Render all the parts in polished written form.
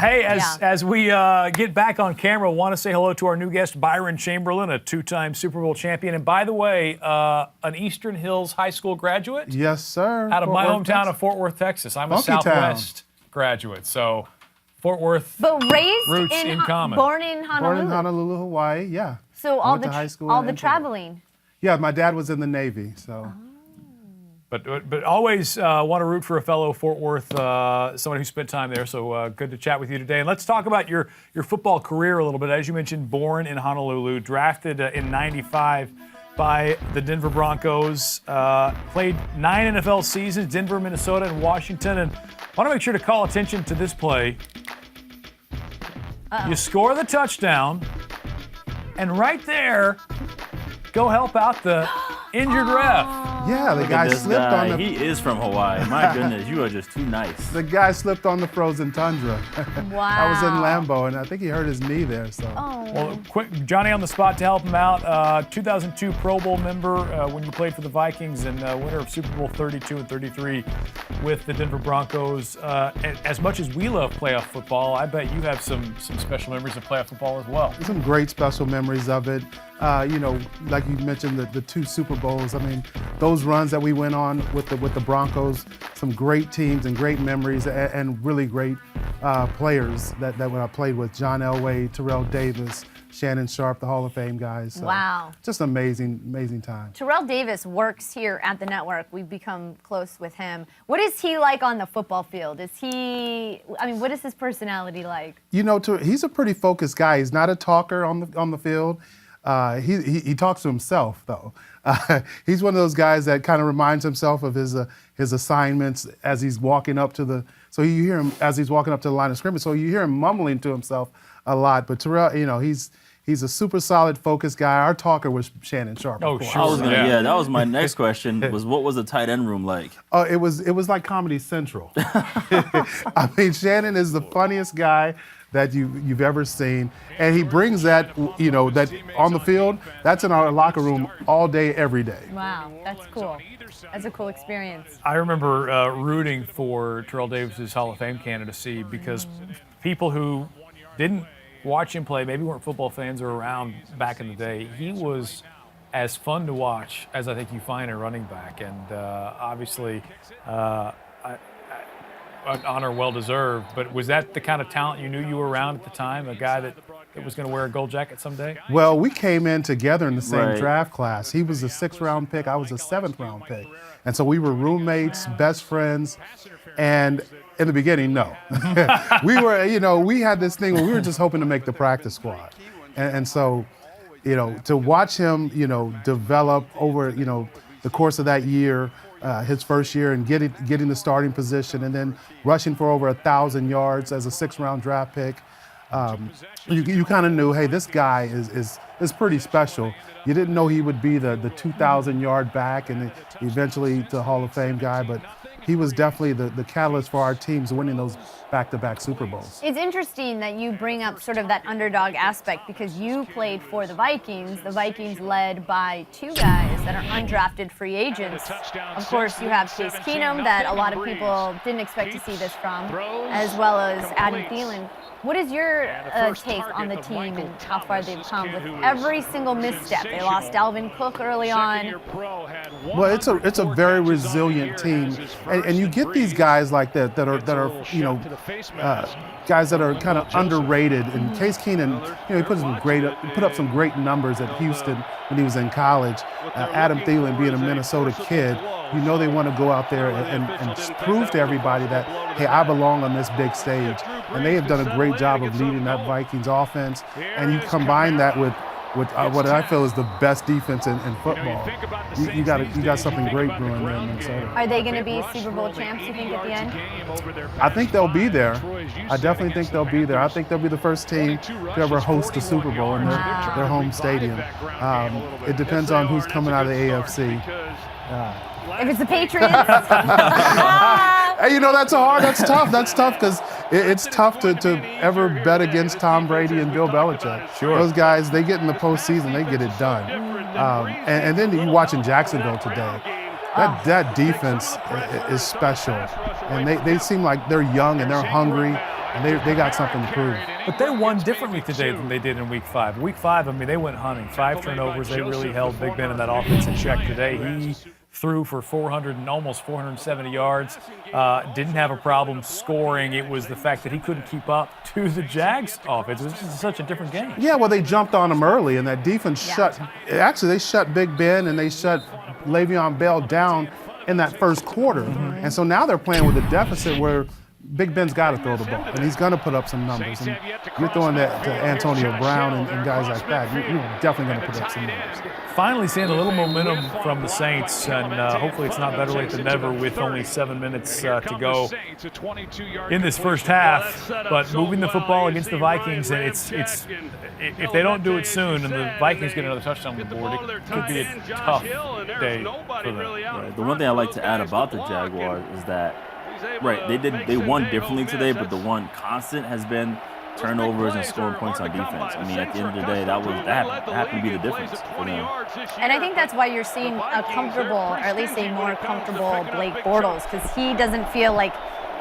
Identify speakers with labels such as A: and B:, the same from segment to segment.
A: Hey, as we get back on camera, want to say hello to our new guest, Byron Chamberlain, a two-time Super Bowl champion. And by the way, an Eastern Hills High School graduate.
B: Yes, sir.
A: Out of my hometown of Fort Worth, Texas. I'm a Southwest graduate, so Fort Worth.
C: But raised
A: roots in common.
C: Born in Honolulu.
B: Born in Honolulu, Hawaii. Yeah.
C: So all the traveling.
B: Yeah, my dad was in the Navy, so.
A: But always want to root for a fellow Fort Worth, someone who spent time there. So good to chat with you today. And let's talk about your football career a little bit. As you mentioned, born in Honolulu, drafted in '95 by the Denver Broncos, played 9 NFL seasons, Denver, Minnesota, and Washington. And I want to make sure to call attention to this play. You score the touchdown, and right there, go help out the injured ref.
B: Yeah, the guy slipped on the...
D: He is from Hawaii. My goodness, you are just too nice.
B: The guy slipped on the frozen tundra.
C: Wow.
B: I was in Lambeau, and I think he hurt his knee there. So.
C: Oh.
A: Well, quick, Johnny on the spot to help him out. 2002 Pro Bowl member when you played for the Vikings, and winner of Super Bowl 32 and 33 with the Denver Broncos. As much as we love playoff football, I bet you have some special memories of playoff football as well.
B: Some great special memories of it. Like you mentioned, the 2 Super Bowls. I mean, those runs that we went on with the Broncos, some great teams and great memories, and really great players that when I played with, John Elway, Terrell Davis, Shannon Sharp, the Hall of Fame guys. So
C: wow.
B: Just amazing, amazing time.
C: Terrell Davis works here at the network. We've become close with him. What is he like on the football field? What is his personality like? You know,
B: he's a pretty focused guy. He's not a talker on the field. He talks to himself, though. He's one of those guys that kind of reminds himself of his assignments as he's walking up to the. So you hear him as he's walking up to the line of scrimmage. So you hear him mumbling to himself a lot. But Terrell, he's a super solid, focused guy. Our talker was Shannon Sharp.
A: Oh, sure.
D: That was my next question. What was the tight end room like?
B: It was like Comedy Central. I mean, Shannon is the funniest guy that you've ever seen, and he brings that that on the field. That's in our locker room all day, every day.
C: Wow, that's cool. That's a cool experience.
A: I remember rooting for Terrell Davis's Hall of Fame candidacy because people who didn't watch him play, maybe weren't football fans or around back in the day, he was as fun to watch as I think you find a running back, and obviously. An honor well-deserved, but was that the kind of talent you knew you were around at the time, a guy that was going to wear a gold jacket someday?
B: Well, we came in together in the same draft class. He was a 6th-round pick, I was a 7th-round pick. And so we were roommates, best friends, and in the beginning, no. We were, we had this thing where we were just hoping to make the practice squad. And so, to watch him, develop over, the course of that year, his first year, and getting the starting position, and then rushing for over 1,000 yards as a 6th-round draft pick. You kind of knew, hey, this guy is pretty special. You didn't know he would be the 2,000-yard back and eventually the Hall of Fame guy, but he was definitely the catalyst for our teams winning those back-to-back Super Bowls.
C: It's interesting that you bring up sort of that underdog aspect because you played for the Vikings led by 2 guys that are undrafted free agents. Of course, you have Case Keenum that a lot of people didn't expect to see this from, as well as Adam Thielen. What is your take on the team and how far they've come with every single misstep? They lost Dalvin Cook early on.
B: Well, it's a very resilient team, and you get these guys like that are guys that are kind of underrated. And Case Keenum, he put up some great numbers at Houston when he was in college. Adam Thielen, being a Minnesota kid, they want to go out there and prove to everybody that, hey, I belong on this big stage. And they have done a great job of leading that Vikings offense. And you combine that with what I feel is the best defense in football. You got something great brewing there in Minnesota.
C: Are they going to be Super Bowl champs, you think, at the end?
B: I think they'll be there. I definitely think they'll be there. I think they'll be the first team to ever host a Super Bowl in their home stadium. It depends on who's coming out of the AFC.
C: If it's the Patriots.
B: Hey, that's tough. That's tough because it's tough to ever bet against Tom Brady and Bill Belichick.
A: Sure.
B: Those guys, they get in the postseason, they get it done. And then you watch in Jacksonville today. That defense is special. And they seem like they're young and they're hungry. and they got something to prove.
A: But they won differently today than they did in Week 5. Week 5, I mean, they went hunting. 5 turnovers. They really held Big Ben in that offense in check today. He threw for 400 and almost 470 yards. Didn't have a problem scoring. It was the fact that he couldn't keep up to the Jags offense. It was just such a different game.
B: Yeah, well, they jumped on him early, and that defense they shut Big Ben and they shut Le'Veon Bell down in that first quarter. And so now they're playing with a deficit where Big Ben's got to throw the ball, and he's going to put up some numbers. And you're throwing that to Antonio Brown and guys like that. You're definitely going to put up some numbers.
A: Finally seeing a little momentum from the Saints, and hopefully it's not better late than never with only 7 minutes to go in this first half. But moving the football against the Vikings, and it's if they don't do it soon and the Vikings get another touchdown on the board, it could be a tough day for them.
D: Right. The one thing I like to add about the Jaguars is that, they won differently today, but the one constant has been turnovers and scoring points on defense. I mean, at the end of the day, that happened to be the difference for them.
C: And I think that's why you're seeing a comfortable, or at least a more comfortable Blake Bortles, because he doesn't feel like,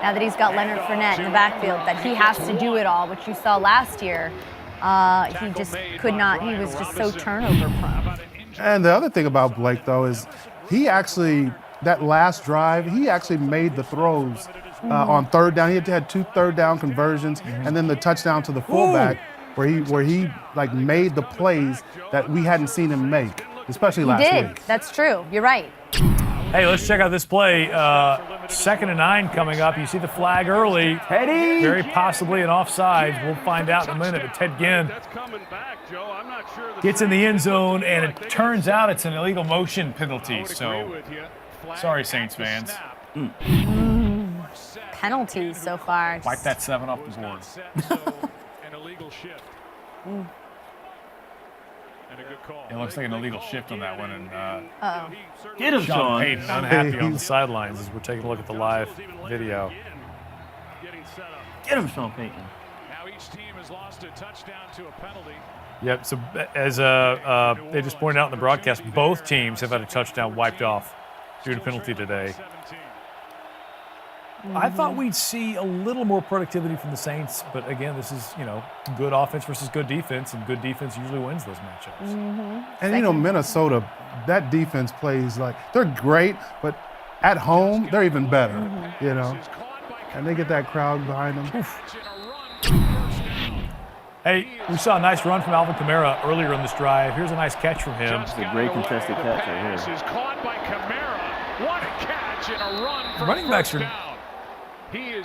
C: now that he's got Leonard Fournette in the backfield, that he has to do it all, which you saw last year. He just could not. He was just so turnover prone.
B: And the other thing about Blake, though, is he actually, that last drive, he actually made the throws on third down. He had 2 third-down conversions, and then the touchdown to the fullback, where he like made the plays that we hadn't seen him make, especially last week.
C: That's true. You're right.
A: Hey, let's check out this play. 2nd and 9 coming up. You see the flag early.
D: Teddy!
A: Very possibly an offside. We'll find out in a minute. But Ted Ginn gets in the end zone, and it turns out it's an illegal motion penalty. So, sorry, Saints fans.
C: Penalties so far.
A: Wipe that 7 off the board. It looks like an illegal shift on that one. And
D: Get him,
A: Sean
D: Sean.
A: Payton unhappy on the sidelines as we're taking a look at the live video.
D: Get him, Sean Payton.
E: Now each team has lost a touchdown to a penalty.
A: Yep, so as they just pointed out in the broadcast, both teams have had a touchdown wiped off due to penalty today. I thought we'd see a little more productivity from the Saints, but again, this is, good offense versus good defense, and good defense usually wins those matchups.
B: And, Minnesota, that defense plays like, they're great, but at home, they're even better, And they get that crowd behind them.
A: Hey, we saw a nice run from Alvin Kamara earlier in this drive. Here's a nice catch from him.
D: It's a great contested catch right here.
E: Is caught by Kamara. What a catch and a run for
A: Running backs are
E: down.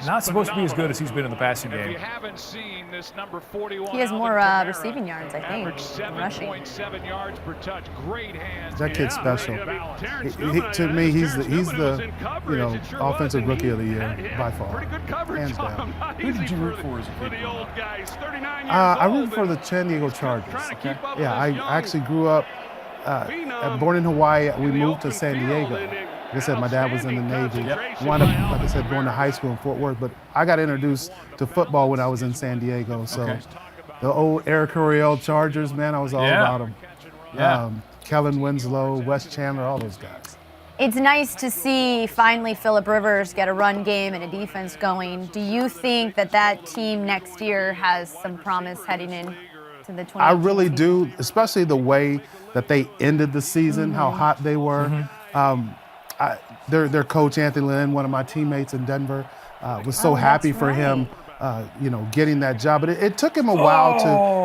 A: not supposed to be as good as he's been in the passing game.
E: If you haven't seen this number 41,
C: He has more
E: Alvin Kamara,
C: receiving yards, I think,
E: average
C: than rushing.
E: 7.7 yards per touch. Great hands.
B: That kid's special. To me, he's the offensive rookie of the year by far,
E: Pretty good coverage.
B: hands down.
A: Who did you root for as a
E: For
A: kid?
E: the old guys, 39 years
B: I
E: old,
B: rooted for the
E: and
B: San Diego Chargers.
E: trying to keep up
B: Yeah,
E: with this
B: I actually grew up born in Hawaii. We moved to San Diego. Like I said, my dad was in the Navy. Wound up, like I said, going to high school in Fort Worth. But I got introduced to football when I was in San Diego. So the old Eric Coryell Chargers, man, I was all about them.
A: Yeah.
B: Kellen Winslow, Wes Chandler, all those guys.
C: It's nice to see finally Phillip Rivers get a run game and a defense going. Do you think that team next year has some promise heading in to the 20?
B: I really do, especially the way that they ended the season, how hot they were. Their coach, Anthony Lynn, one of my teammates in Denver, was so happy for him, getting that job. But it took him a while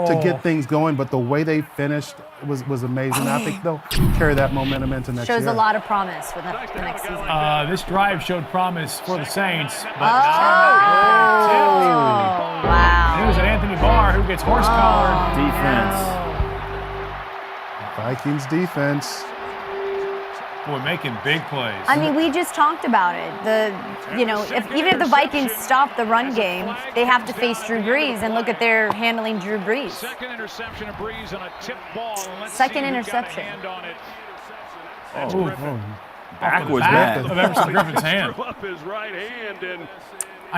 B: to get things going, but the way they finished was amazing. I think they'll carry that momentum into next year.
C: Shows a lot of promise for the next season.
A: This drive showed promise for the Saints, but
C: Wow.
A: it was an Anthony Barr who gets horse collared.
D: Defense.
B: Vikings defense.
A: Boy, making big plays.
C: I mean, we just talked about it. Even if the Vikings stop the run game, they have to face Drew Brees, and look at their handling Drew Brees.
E: Second interception of Brees on a tip ball.
C: Second interception.
D: Backwards
A: Back
D: bad.
A: of Emerson Griffin's hand.
E: Up his right hand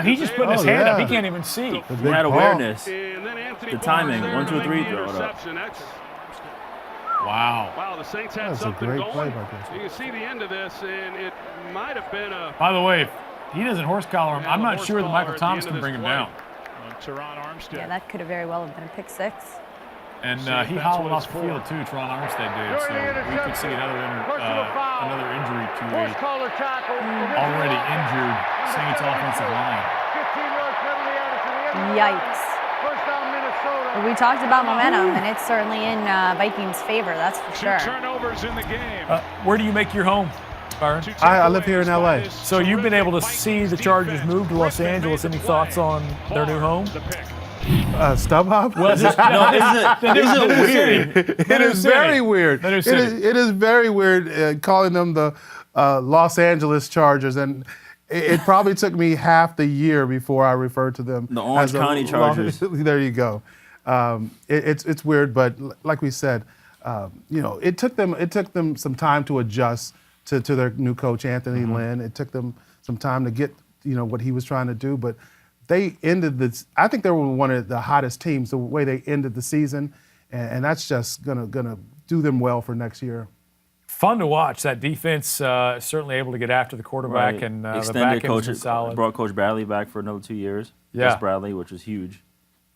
A: He's just putting his hand up. He
B: yeah.
A: can't even see.
B: The
D: He
B: big
D: had
B: ball.
D: awareness.
E: and then Anthony
D: The timing,
E: Barnes
D: 1, 2, 3,
E: there
D: throw it up.
E: interception. That's-
A: Wow.
E: Wow, the Saints had
B: That's a
E: something
B: great
E: going.
B: play by Chris.
E: You can see the end of this, and it might have been a.
A: By the way, if he doesn't horse collar him, I'm not
E: horse
A: sure that
E: collar
A: Michael
E: at the
A: Thomas
E: end
A: can
E: of
A: bring
E: this
A: him
E: play.
A: down.
C: Yeah, that could have very well have been a pick six.
A: And he howled off the field too, Teron Armstead did. So we could see another injury to a already injured Saints offensive line.
C: Yikes. Well, we talked about momentum, and it's certainly in Vikings' favor, that's for sure.
E: Turnovers in the game.
A: Where do you make your home, Byron?
B: I live here in LA.
A: So you've been able to see the Chargers move to Los Angeles. Any thoughts on their new home?
B: StubHub?
A: Well, just,
D: Isn't it weird?
B: It is very weird. It is very weird calling them the Los Angeles Chargers, and it probably took me half the year before I referred to them
D: The Orange
B: as the
D: County Chargers.
B: There you go. It's weird, but like we said, it took them some time to adjust to their new coach Anthony Lynn. It took them some time to get what he was trying to do, but they ended this. I think they were one of the hottest teams. The way they ended the season, and that's just gonna do them well for next year.
A: Fun to watch. That defense certainly able to get after the quarterback,
D: Right.
A: and the
D: Extended
A: back end is solid.
D: brought Coach Bradley back for another 2 years.
A: Yeah.
D: Chris Bradley, which was huge.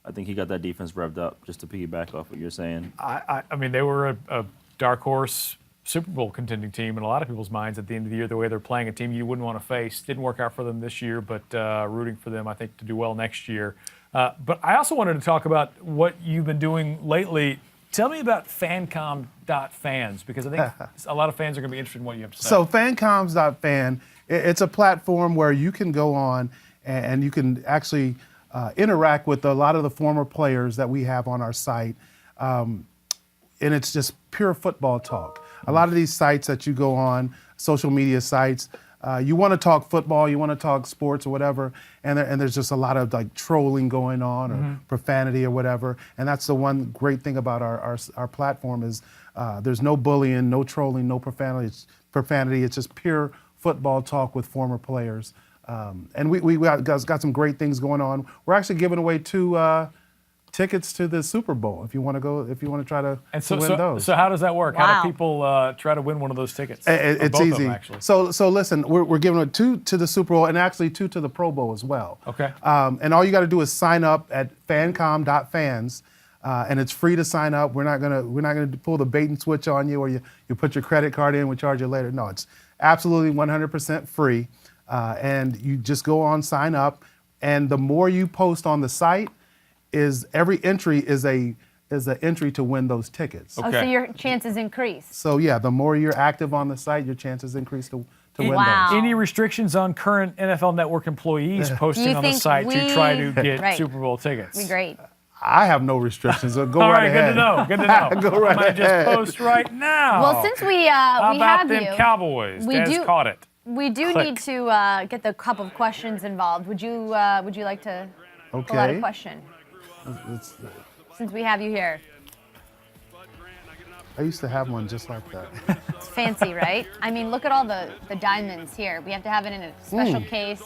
D: I think he got that defense revved up, just to piggyback off what you're saying.
A: I mean, they were a dark horse Super Bowl contending team in a lot of people's minds at the end of the year, the way they're playing, a team you wouldn't want to face. Didn't work out for them this year, but rooting for them, I think, to do well next year. But I also wanted to talk about what you've been doing lately. Tell me about FanCom.fans, because I think a lot of fans are going to be interested in what you have to say.
B: So FanComs.fan, it's a platform where you can go on and you can actually interact with a lot of the former players that we have on our site. And it's just pure football talk. A lot of these sites that you go on, social media sites, you want to talk football, you want to talk sports or whatever, and there's just a lot of like trolling going on or profanity or whatever. And that's the one great thing about our platform is there's no bullying, no trolling, no profanity. It's just pure football talk with former players. And we got some great things going on. We're actually giving away 2 tickets to the Super Bowl if you want to go, if you want to try to win those.
A: So how does that work?
C: Wow.
A: How do people try to win one of those tickets?
B: It's
A: both of
B: easy.
A: them, actually.
B: So listen, we're giving away 2 to the Super Bowl and actually 2 to the Pro Bowl as well.
A: Okay.
B: And all you got to do is sign up at fancom.fans, and it's free to sign up. We're not gonna pull the bait and switch on you, or you put your credit card in, we charge you later. No, it's absolutely 100% free, and you just go on, sign up, and the more you post on the site, is every entry is an entry to win those tickets.
C: Oh, so your chances increase.
B: So yeah, the more you're active on the site, your chances increase to win
C: Wow.
B: those.
A: Any restrictions on current NFL Network employees posting on the
C: think
A: site to try to
C: we-
A: get
C: Right.
A: Super Bowl tickets?
C: Be great.
B: I have no restrictions, so go
A: All
B: right
A: right,
B: ahead.
A: good to know. Good to know.
B: Go right
A: I might
B: ahead.
A: just post right now.
C: Well, since we
A: How
C: we
A: about
C: have
A: them
C: you,
A: Cowboys?
C: we
A: Des
C: do-
A: caught it.
C: we do
A: Click.
C: need to get the couple of questions involved. Would you like to pull out a
B: Okay.
C: question
B: It's-
C: since we have you here?
B: I used to have one just like that.
C: It's fancy, right? I mean, look at all the diamonds here. We have to have it in a special case.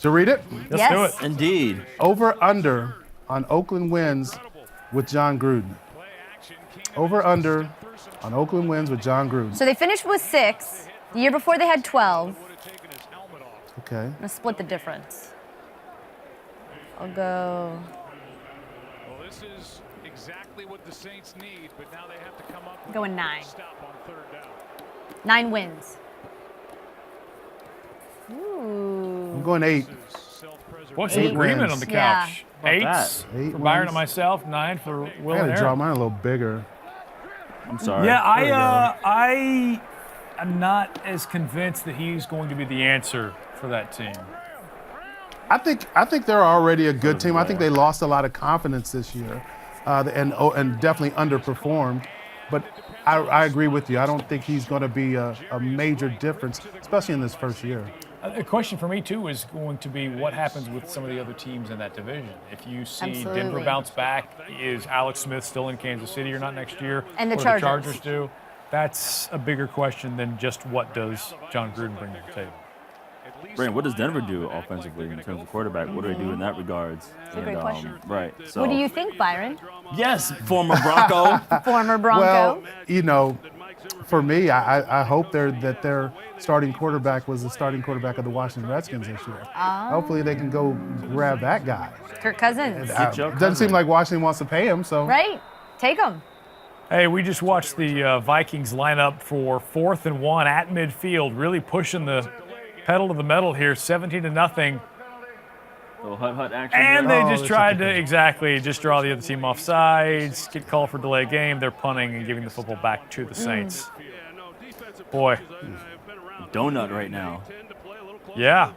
B: To read it,
A: Let's
C: Yes.
A: do it.
D: Indeed.
B: over under on Oakland wins with John Gruden. Over under on Oakland wins with John Gruden.
C: So they finished with 6. The year before they had 12.
B: Okay.
C: I'm gonna split the difference. I'll go.
E: Well, this is exactly what the Saints need, but now they have to come up with
C: Going 9.
E: a stop on 3rd down.
C: 9 wins. Ooh.
B: I'm going 8.
A: What's the
C: 8
A: agreement
B: wins.
A: on the
C: Yeah.
A: couch?
D: How about
A: 8
D: that?
B: 8
A: for Byron
B: wins.
A: and myself, 9 for Will
B: I
A: and
B: gotta draw
A: Aaron.
B: mine a little bigger.
D: I'm sorry.
A: Yeah,
B: There you
A: I am not as convinced that he's going to be the answer for that team.
B: I think they're already a good team. I think they lost a lot of confidence this year, and definitely underperformed. But I agree with you. I don't think he's going to be a major difference, especially in this first year.
A: A question for me, too, is going to be what happens with some of the other teams in that division. If you see
C: Absolutely.
A: Denver bounce back, is Alex Smith still in Kansas City or not next year?
C: And the
A: or
C: Chargers.
A: the Chargers do? That's a bigger question than just what does John Gruden bring to the table.
D: Brandon, what does Denver do offensively in terms of quarterback? What do they do in that regards?
C: a great question.
D: Right. So,
C: What do you think, Byron?
D: Yes, former Bronco.
C: Former Bronco.
B: Well, for me, I hope that their starting quarterback was the starting quarterback of the Washington Redskins this year. Hopefully they can go grab that guy.
C: Kirk Cousins.
B: Doesn't seem like Washington wants to pay him, so.
C: Right? Take him.
A: Hey, we just watched the Vikings line up for 4th and 1 at midfield, really pushing the pedal to the metal here, 17-0.
D: Little hut action.
A: And
D: there.
A: they just tried to just draw the other team off sides, get called for delay game. They're punting and giving the football back to the Saints. Boy.
D: Donut right now.
A: Yeah.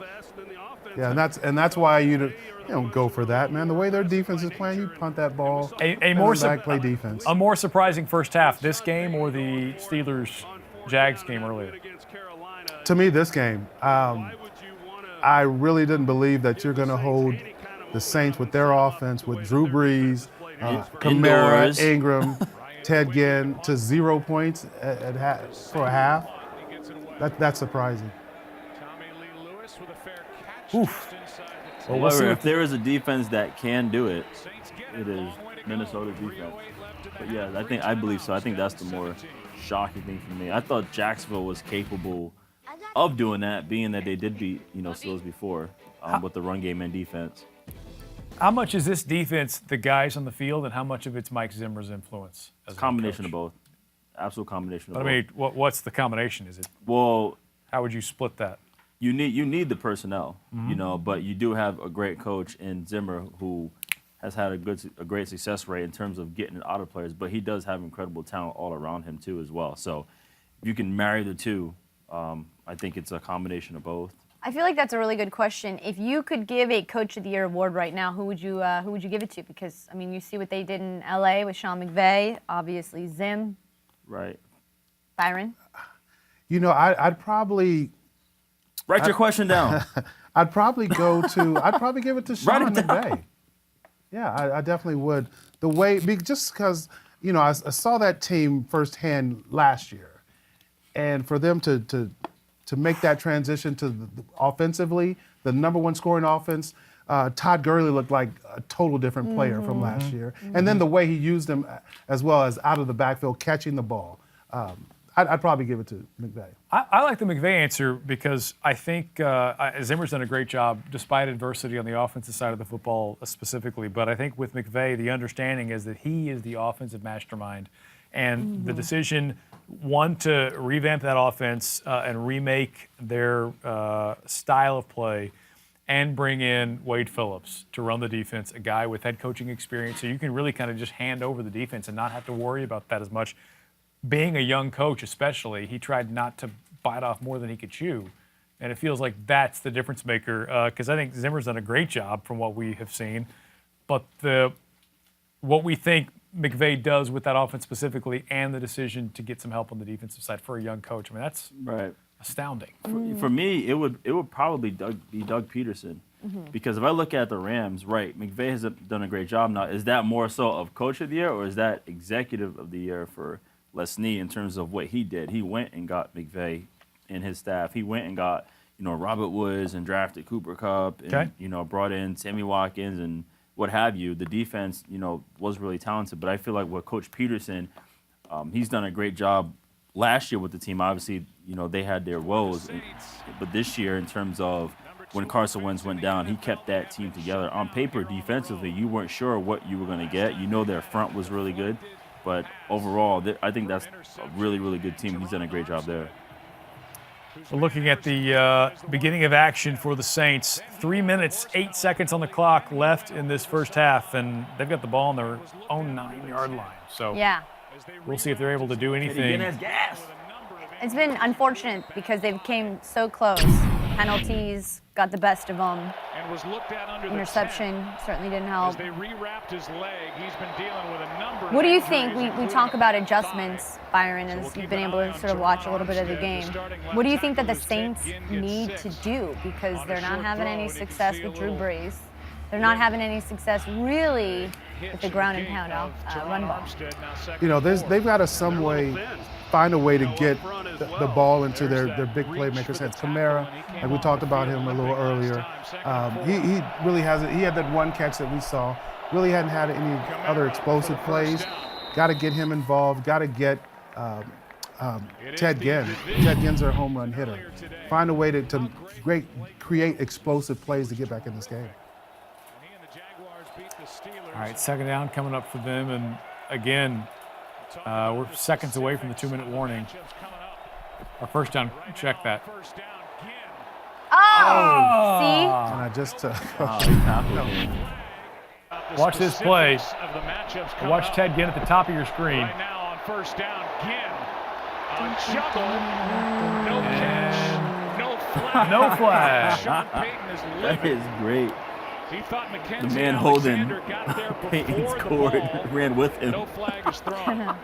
B: Yeah, and that's why you don't go for that, man. The way their defense is playing, you punt that ball. Play defense.
A: A more surprising first half, this game or the Steelers-Jags game earlier?
B: To me, this game. I really didn't believe that you're going to hold the Saints with their offense, with Drew Brees, Kamara, Ingram, Ted Ginn, to 0 points for a half. That's surprising.
A: Oof.
D: Well, however, if there is a defense that can do it, it is Minnesota's defense. But yeah, I believe so. I think that's the more shocking thing for me. I thought Jacksonville was capable of doing that, being that they did beat Steelers before with the run game and defense.
A: How much is this defense the guys on the field, and how much of it's Mike Zimmer's influence? As a
D: combination
A: coach?
D: of both. Absolute combination of
A: but
D: both.
A: I mean, what's the combination? Is it?
D: Well,
A: how would you split that?
D: You need the personnel, but you do have a great coach in Zimmer who has had a great success rate in terms of getting it out of players, but he does have incredible talent all around him too as well. So if you can marry the two, I think it's a combination of both.
C: I feel like that's a really good question. If you could give a Coach of the Year award right now, who would you give it to? Because I mean, you see what they did in LA with Sean McVay, obviously Zim.
D: Right.
C: Byron.
B: I'd probably
D: write your question down.
B: I'd probably give it to Sean McVay. Yeah, I definitely would. Just because I saw that team firsthand last year, and for them to make that transition to offensively, the number one scoring offense, Todd Gurley looked like a total different player from last year. And then the way he used him as well as out of the backfield, catching the ball. I'd probably give it to McVay.
A: I like the McVay answer because I think Zimmer's done a great job despite adversity on the offensive side of the football specifically. But I think with McVay, the understanding is that he is the offensive mastermind. And the decision, one, to revamp that offense and remake their style of play and bring in Wade Phillips to run the defense, a guy with head coaching experience. So you can really kind of just hand over the defense and not have to worry about that as much. Being a young coach especially, he tried not to bite off more than he could chew. And it feels like that's the difference maker because I think Zimmer's done a great job from what we have seen. But what we think McVay does with that offense specifically and the decision to get some help on the defensive side for a young coach, I mean, that's astounding.
D: For me, it would probably be Doug Peterson. Because if I look at the Rams, right, McVay has done a great job now. Is that more so of Coach of the Year or is that Executive of the Year for Lesney in terms of what he did? He went and got McVay and his staff. He went and got, Robert Woods and drafted Cooper Kupp and, brought in Sammy Watkins and what have you. The defense, was really talented. But I feel like with Coach Peterson, he's done a great job last year with the team. Obviously, they had their woes. But this year, in terms of when Carson Wentz went down, he kept that team together. On paper, defensively, you weren't sure what you were going to get. Their front was really good. But overall, I think that's a really, really good team. He's done a great job there.
A: We're looking at the beginning of action for the Saints. 3 minutes, 8 seconds on the clock left in this first half, and they've got the ball on their own 9-yard line. So we'll see if they're able to do anything.
C: It's been unfortunate because they came so close. Penalties got the best of them.
E: And was looked at under
C: interception certainly didn't help.
E: As they rewrapped his leg, he's been dealing with a number.
C: What do you think? We talk about adjustments, Byron, as you've been able to sort of watch a little bit of the game. What do you think that the Saints need to do? Because they're not having any success with Drew Brees. They're not having any success really with the ground and pound run ball.
B: They've got to find a way to get the ball into their big playmakers' hands. Kamara, like we talked about him a little earlier, he really hasn't. He had that one catch that we saw. Really hadn't had any other explosive plays. Got to get him involved. Got to get Ted Ginn. Ted Ginn's their home run hitter. Find a way to create explosive plays to get back in this game.
A: All right, second down coming up for them, and again, we're seconds away from the 2-minute warning. Our first down, check that.
C: Oh! See?
B: And I just
A: Watch this play. Watch Ted Ginn at the top of your screen.
E: Right now on first down, Ginn on shovel. No catch, no flag.
A: No flag.
E: Sean Payton is
D: That
E: livid.
D: is great.
E: He thought
D: The
E: Mackenzie
D: man holding
E: Alexander got there
D: Peyton's
E: before the
D: cord
E: ball.
D: ran with him.
E: No flag is thrown.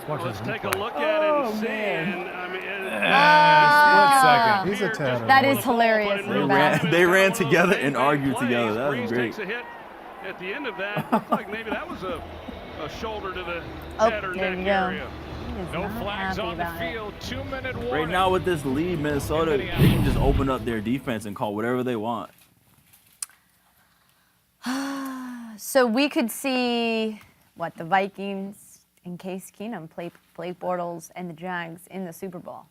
F: Let's take a look at it and see. And, I mean,
A: Split second.
B: he's a tatter.
C: That is hilarious.
D: They ran together and argued together. That was great.
F: Takes a hit at the end of that. Looked like maybe that was a shoulder to the
C: Oh,
F: head or
C: there
F: neck
C: you go.
F: area.
C: He is
E: No
C: not
E: flags
C: happy
E: on the
C: about it.
E: field. 2-minute warning.
D: Right now with this lead, Minnesota, they can just open up their defense and call whatever they want.
C: So we could see the Vikings and Case Keenum play Bortles and the Jags in the Super Bowl.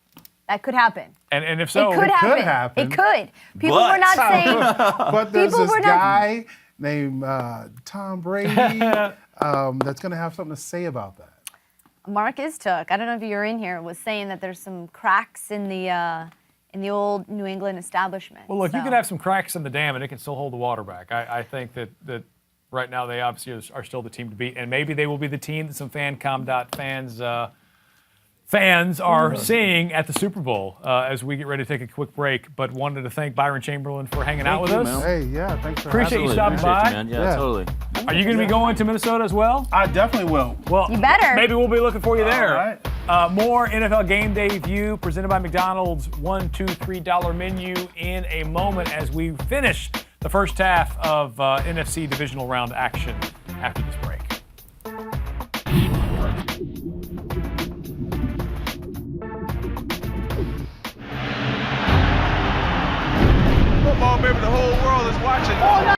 C: That could happen.
A: And if so,
C: it could happen.
B: happen.
C: It could. People
D: But-
C: were not saying.
B: But there's
C: People
B: this
C: were not-
B: guy named Tom Brady that's going to have something to say about that.
C: Mark Istook, I don't know if you're in here, was saying that there's some cracks in the old New England establishment.
A: well, look, you
C: So-
A: could have some cracks in the dam, and it can still hold the water back. I think that right now they obviously are still the team to beat, and maybe they will be the team that some fans are seeing at the Super Bowl as we get ready to take a quick break. But wanted to thank Byron Chamberlain for hanging out with
D: you,
A: us.
D: man.
B: Hey, yeah, thanks for
A: Appreciate you
B: having me.
A: stopping
D: Appreciate
A: by.
D: you, man. Yeah,
B: Yeah.
D: totally.
A: Are you going to be going to Minnesota as well?
B: I definitely will.
A: Well,
C: You better.
A: Maybe we'll be looking for you there.
B: All right.
A: More NFL Game Day View presented by McDonald's $1, $2, $3 menu in a moment as we finish the first half of NFC divisional round action after this break.
F: Football, baby, the whole world is watching.